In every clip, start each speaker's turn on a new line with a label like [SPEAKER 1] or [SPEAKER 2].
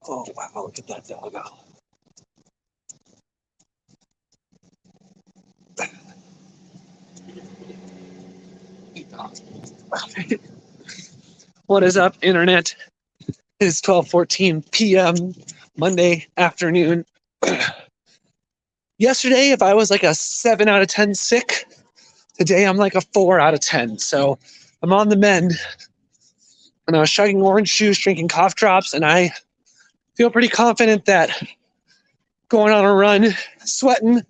[SPEAKER 1] Oh, wow, look at that dog. What is up, internet? It is 12:14 p.m. Monday afternoon. Yesterday, if I was like a 7 out of 10 sick, today I'm like a 4 out of 10. So I'm on the mend. And I was chugging orange juice, drinking cough drops, and I feel pretty confident that going on a run, sweating,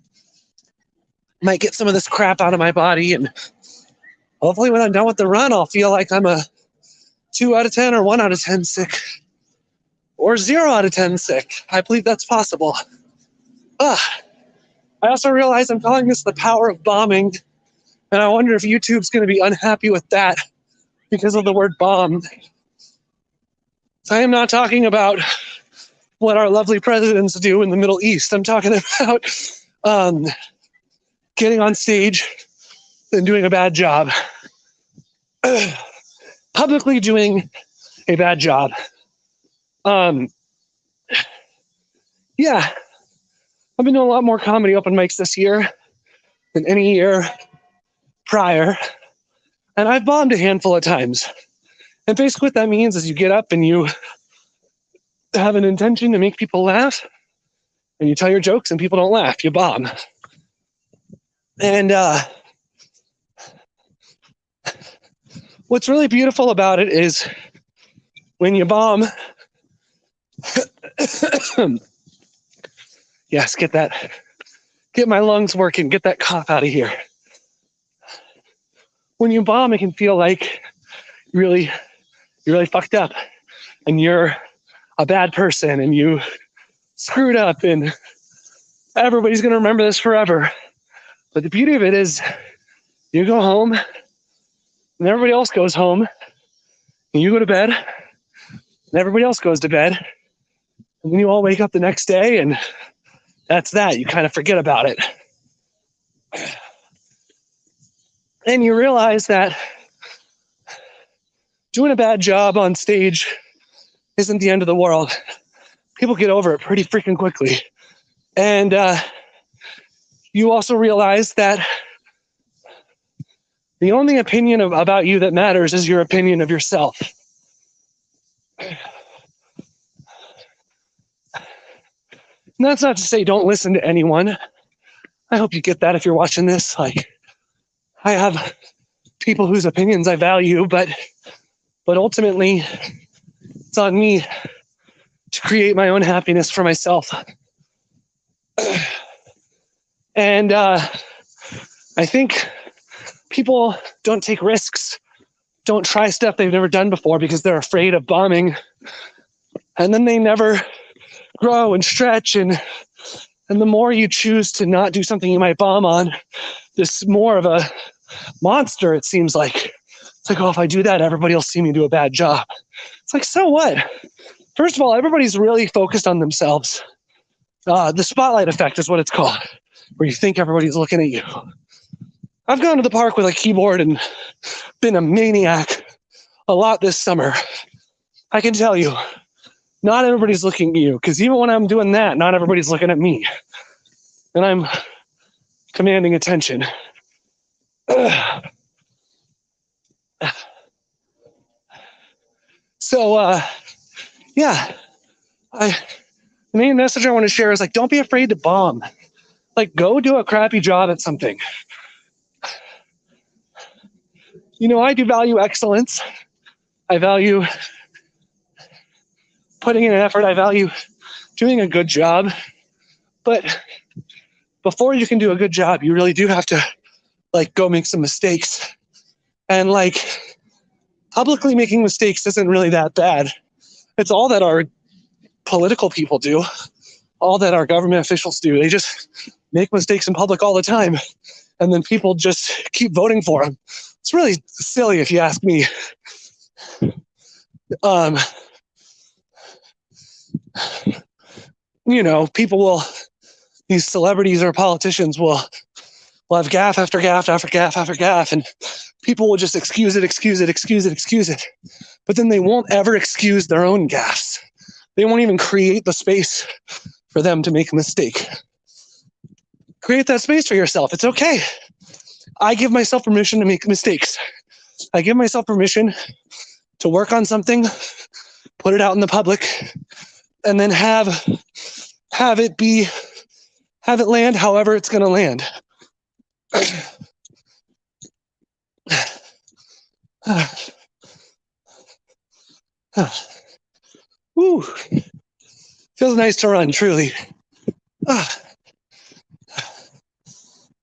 [SPEAKER 1] might get some of this crap out of my body. And hopefully when I'm done with the run, I'll feel like I'm a 2 out of 10 or 1 out of 10 sick. Or 0 out of 10 sick. I believe that's possible. I also realize I'm calling this the power of bombing, and I wonder if YouTube's going to be unhappy with that because of the word bomb. So I am not talking about what our lovely presidents do in the Middle East. I'm talking about getting on stage and doing a bad job. Publicly doing a bad job. Yeah, I've been doing a lot more comedy open mics this year than any year prior, and I've bombed a handful of times. And basically what that means is you get up and you have an intention to make people laugh, and you tell your jokes and people don't laugh, you bomb. And what's really beautiful about it is when you bomb, yes, get my lungs working, get that cough out of here. When you bomb, it can feel like you're really fucked up and you're a bad person and you screwed up and everybody's going to remember this forever. But the beauty of it is you go home and everybody else goes home and you go to bed and everybody else goes to bed. And then you all wake up the next day and that's that. You kind of forget about it. And you realize that doing a bad job on stage isn't the end of the world. People get over it pretty freaking quickly. And you also realize that the only opinion about you that matters is your opinion of yourself. And that's not to say don't listen to anyone. I hope you get that if you're watching this. Like, I have people whose opinions I value, but ultimately, it's on me to create my own happiness for myself. And I think people don't take risks, don't try stuff they've never done before because they're afraid of bombing. And then they never grow and stretch. And the more you choose to not do something you might bomb on, this more of a monster it seems like. It's like, oh, if I do that, everybody will see me do a bad job. It's like, so what? First of all, everybody's really focused on themselves. The spotlight effect is what it's called, where you think everybody's looking at you. I've gone to the park with a keyboard and been a maniac a lot this summer. I can tell you, not everybody's looking at you, because even when I'm doing that, not everybody's looking at me. And I'm commanding attention. So, yeah, the main message I want to share is like, don't be afraid to bomb. Like, go do a crappy job at something. You know, I do value excellence. I value putting in an effort. I value doing a good job. But before you can do a good job, you really do have to, like, go make some mistakes. And, like, publicly making mistakes isn't really that bad. It's all that our political people do, all that our government officials do. They just make mistakes in public all the time, and then people just keep voting for them. It's really silly if you ask me. You know, these celebrities or politicians will have gaffe after gaffe after gaffe after gaffe, and people will just excuse it. But then they won't ever excuse their own gaffes. They won't even create the space for them to make a mistake. Create that space for yourself. It's okay. I give myself permission to make mistakes. I give myself permission to work on something, put it out in the public, and then have it land however it's going to land. Woo. Feels nice to run, truly.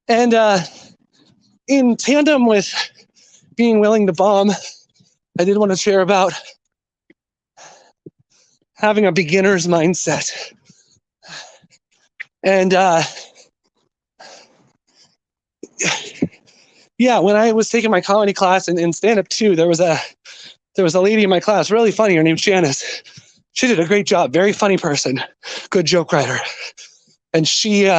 [SPEAKER 1] And in tandem with being willing to bomb, I did want to share about having a beginner's mindset. And yeah, when I was taking my comedy class in stand-up too, there was a lady in my class, really funny, her name's Janice. She did a great job, very funny person, good joke writer. And she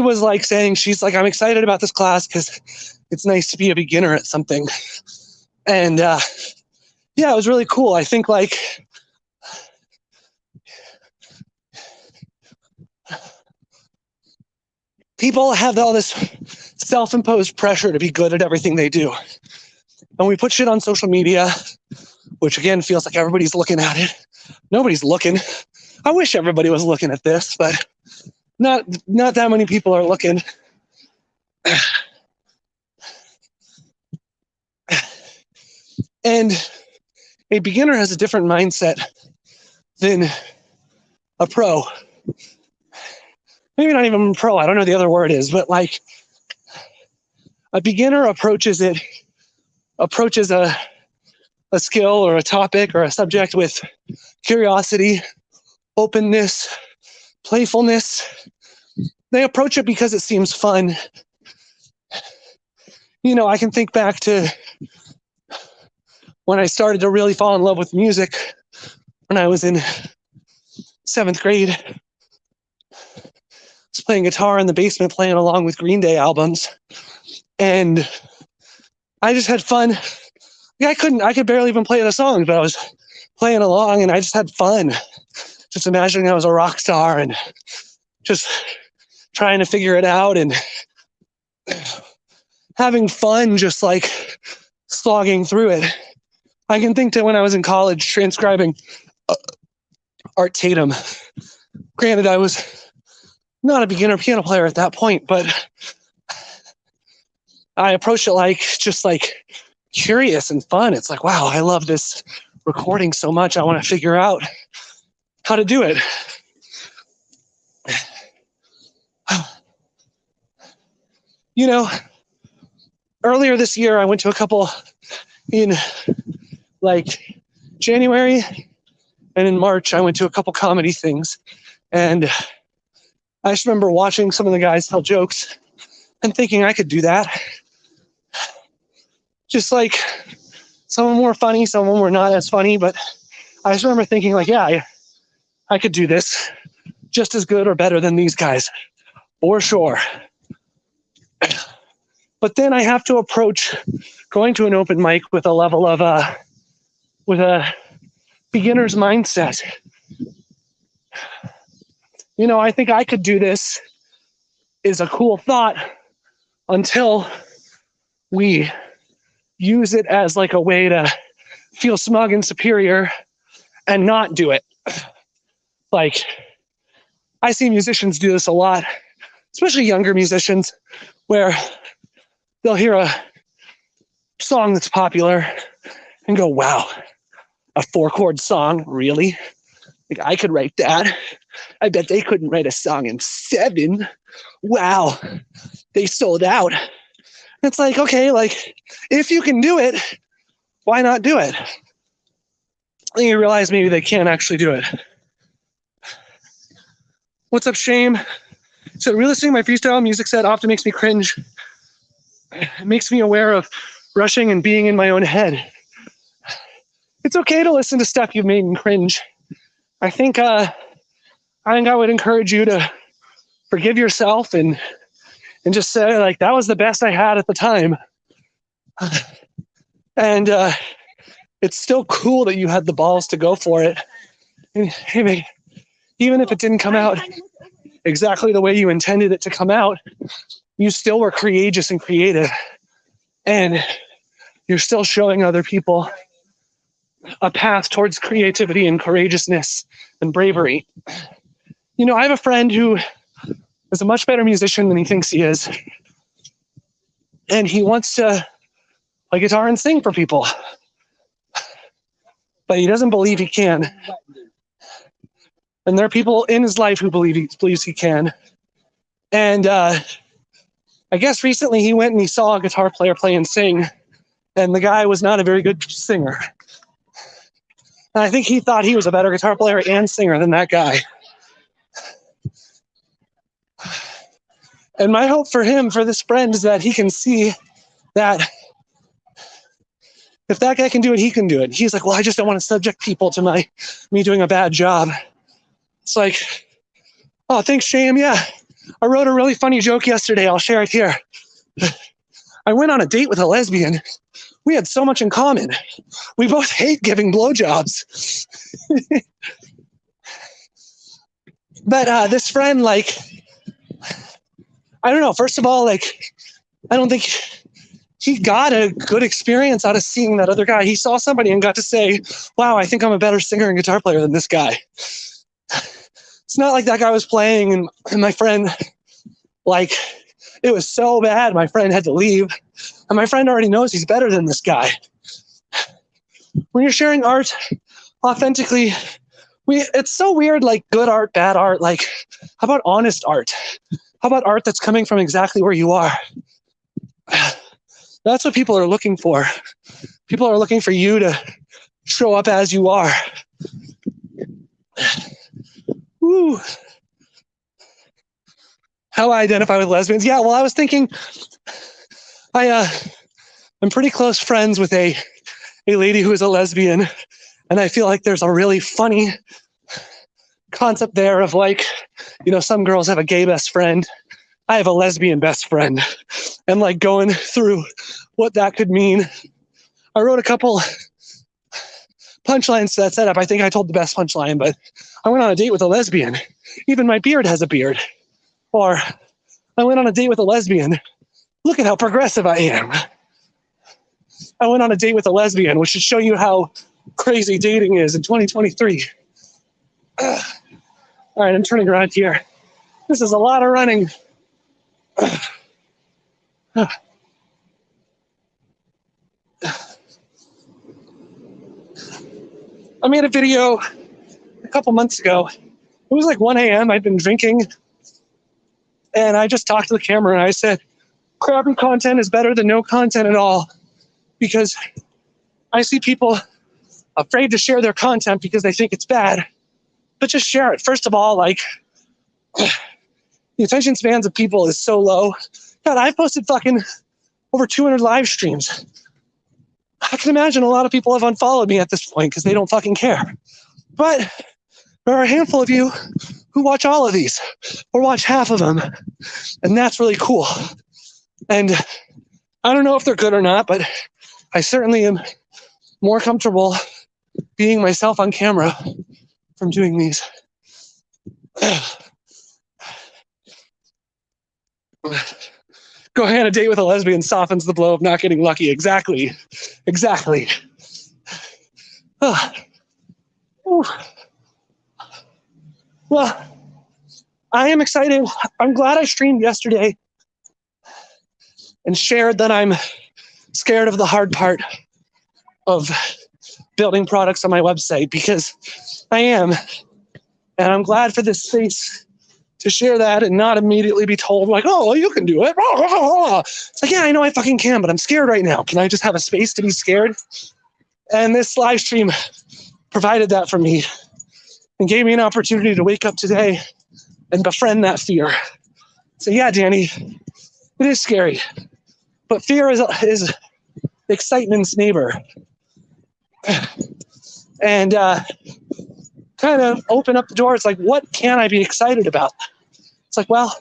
[SPEAKER 1] was like saying, she's like, I'm excited about this class because it's nice to be a beginner at something. And yeah, it was really cool. I think like people have all this self-imposed pressure to be good at everything they do. And we put shit on social media, which again feels like everybody's looking at it. Nobody's looking. I wish everybody was looking at this, but not that many people are looking. And a beginner has a different mindset than a pro. Maybe not even a pro, I don't know the other word is, but like a beginner approaches a skill or a topic or a subject with curiosity, openness, playfulness. They approach it because it seems fun. You know, I can think back to when I started to really fall in love with music when I was in 7th grade. I was playing guitar in the basement, playing along with Green Day albums. And I just had fun. Yeah, I could barely even play the songs, but I was playing along and I just had fun. Just imagining I was a rock star and just trying to figure it out and having fun, just like slogging through it. I can think to when I was in college transcribing Art Tatum. Granted, I was not a beginner piano player at that point, but I approached it like just like curious and fun. It's like, wow, I love this recording so much. I want to figure out how to do it. You know, earlier this year, I went to a couple in like January, and in March, I went to a couple comedy things. And I just remember watching some of the guys tell jokes and thinking I could do that. Just like some of them were funny, some of them were not as funny, but I just remember thinking like, yeah, I could do this just as good or better than these guys, for sure. But then I have to approach going to an open mic with a level of, with a beginner's mindset. You know, I think I could do this is a cool thought until we use it as like a way to feel smug and superior and not do it. Like, I see musicians do this a lot, especially younger musicians, where they'll hear a song that's popular and go, wow, a 4-chord song, really? Like, I could write that. I bet they couldn't write a song in 7. Wow, they sold out. It's like, okay, like, if you can do it, why not do it? Then you realize maybe they can't actually do it. What's up, Shame? So re-listening my freestyle music set often makes me cringe. It makes me aware of rushing and being in my own head. It's okay to listen to stuff you've made and cringe. I think I would encourage you to forgive yourself and just say, like, that was the best I had at the time. And it's still cool that you had the balls to go for it. And hey, even if it didn't come out exactly the way you intended it to come out, you still were courageous and creative. And you're still showing other people a path towards creativity and courageousness and bravery. You know, I have a friend who is a much better musician than he thinks he is. And he wants to play guitar and sing for people. But he doesn't believe he can. And there are people in his life who believes he can. And I guess recently he went and he saw a guitar player play and sing, and the guy was not a very good singer. And I think he thought he was a better guitar player and singer than that guy. And my hope for him, for this friend, is that he can see that if that guy can do it, he can do it. He's like, well, I just don't want to subject people to me doing a bad job. It's like, oh, thanks, Shame. Yeah, I wrote a really funny joke yesterday. I'll share it here. I went on a date with a lesbian. We had so much in common. We both hate giving blowjobs. But this friend, like, I don't know. First of all, like, I don't think he got a good experience out of seeing that other guy. He saw somebody and got to say, wow, I think I'm a better singer and guitar player than this guy. It's not like that guy was playing and my friend, like, it was so bad, my friend had to leave. And my friend already knows he's better than this guy. When you're sharing art authentically, it's so weird, like good art, bad art. Like, how about honest art? How about art that's coming from exactly where you are? That's what people are looking for. People are looking for you to show up as you are. Woo. How I identify with lesbians? Yeah, well, I was thinking, I'm pretty close friends with a lady who is a lesbian, and I feel like there's a really funny concept there of, like, you know, some girls have a gay best friend. I have a lesbian best friend, and like going through what that could mean. I wrote a couple punchlines to that setup. I think I told the best punchline, but I went on a date with a lesbian. Even my beard has a beard. Or I went on a date with a lesbian. Look at how progressive I am. I went on a date with a lesbian, which should show you how crazy dating is in 2023. All right, I'm turning around here. This is a lot of running. I made a video a couple months ago. It was like 1 a.m. I'd been drinking, and I just talked to the camera and I said, crappy content is better than no content at all, because I see people afraid to share their content because they think it's bad. But just share it. First of all, like, the attention spans of people is so low. God, I've posted fucking over 200 live streams. I can imagine a lot of people have unfollowed me at this point because they don't fucking care. But there are a handful of you who watch all of these or watch half of them. And that's really cool. And I don't know if they're good or not, but I certainly am more comfortable being myself on camera from doing these. Going on a date with a lesbian softens the blow of not getting lucky. Exactly. Well, I am excited. I'm glad I streamed yesterday and shared that I'm scared of the hard part of building products on my website, because I am. And I'm glad for this space to share that and not immediately be told, like, oh, you can do it. It's like, yeah, I know I fucking can, but I'm scared right now. Can I just have a space to be scared? And this live stream provided that for me and gave me an opportunity to wake up today and befriend that fear. So yeah, Danny, it is scary, but fear is excitement's neighbor. And kind of open up the door. It's like, what can I be excited about? It's like, well,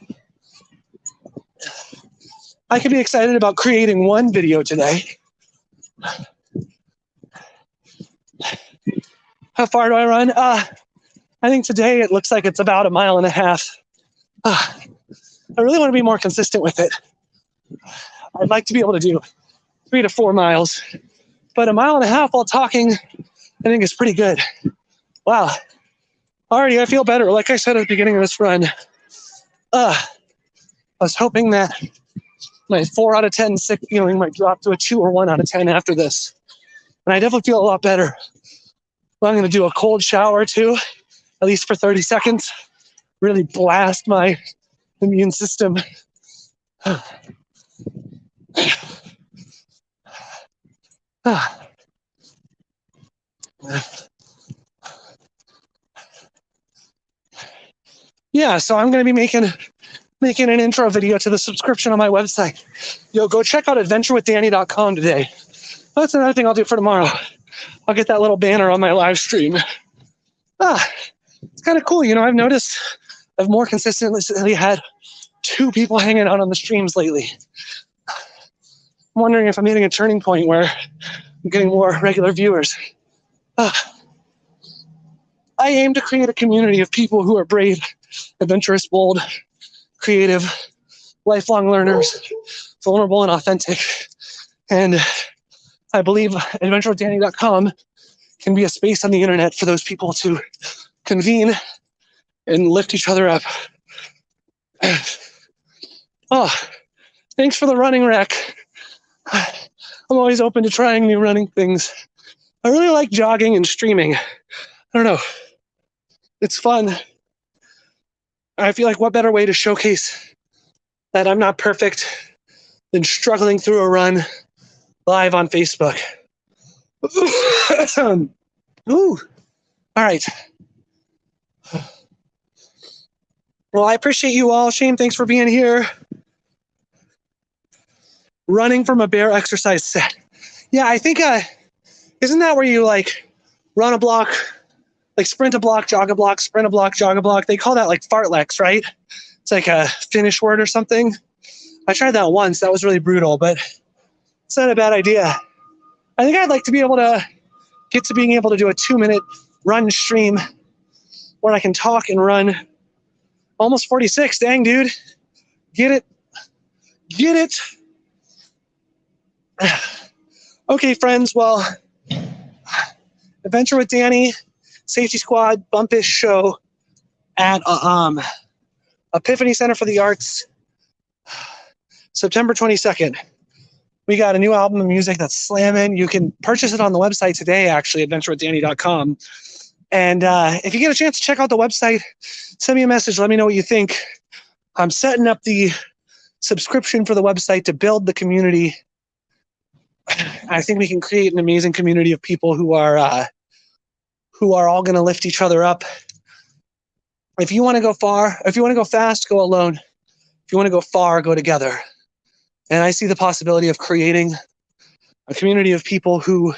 [SPEAKER 1] I could be excited about creating one video today. How far do I run? I think today it looks like it's about 1.5 miles. I really want to be more consistent with it. I'd like to be able to do 3 to 4 miles, but 1.5 miles while talking, I think is pretty good. Wow. Already, I feel better. Like I said at the beginning of this run, I was hoping that my 4 out of 10 sick feeling might drop to a 2 or 1 out of 10 after this. And I definitely feel a lot better. Well, I'm going to do a cold shower too, at least for 30 seconds. Really blast my immune system. Yeah, so I'm going to be making an intro video to the subscription on my website. Yo, go check out adventurewithdanny.com today. That's another thing I'll do for tomorrow. I'll get that little banner on my live stream. It's kind of cool. You know, I've noticed I've more consistently had 2 people hanging out on the streams lately. I'm wondering if I'm hitting a turning point where I'm getting more regular viewers. I aim to create a community of people who are brave, adventurous, bold, creative, lifelong learners, vulnerable and authentic. And I believe adventurewithdanny.com can be a space on the internet for those people to convene and lift each other up. Oh, thanks for the running rack. I'm always open to trying new running things. I really like jogging and streaming. I don't know. It's fun. I feel like what better way to showcase that I'm not perfect than struggling through a run live on Facebook. Ooh. All right. Well, I appreciate you all. Shane, thanks for being here. Running from a bear exercise set. Yeah, I think, isn't that where you like run a block, like sprint a block, jog a block, sprint a block, jog a block? They call that like fartlex, right? It's like a Finnish word or something. I tried that once. That was really brutal, but it's not a bad idea. I think I'd like to be able to get to being able to do a 2-minute run stream where I can talk and run. Almost 46. Dang, dude. Get it. Get it. Okay, friends. Well, Adventure with Danny, Safety Squad, Bumpish show at Epiphany Center for the Arts, September 22nd. We got a new album of music that's slamming. You can purchase it on the website today, actually, adventurewithdanny.com. And if you get a chance to check out the website, send me a message. Let me know what you think. I'm setting up the subscription for the website to build the community. I think we can create an amazing community of people who are all going to lift each other up. If you want to go far, if you want to go fast, go alone. If you want to go far, go together. And I see the possibility of creating a community of people who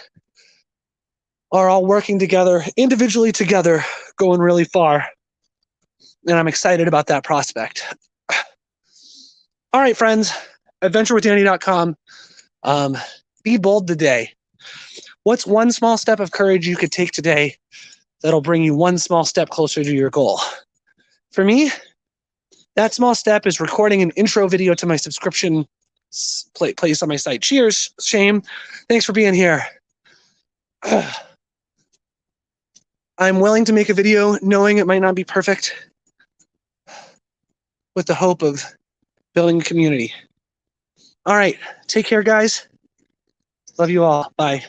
[SPEAKER 1] are all working together, individually together, going really far. And I'm excited about that prospect. All right, friends, adventurewithdanny.com. Be bold today. What's one small step of courage you could take today that'll bring you one small step closer to your goal? For me, that small step is recording an intro video to my subscription place on my site. Cheers, Shane. Thanks for being here. I'm willing to make a video knowing it might not be perfect, with the hope of building a community. All right, take care, guys. Love you all. Bye.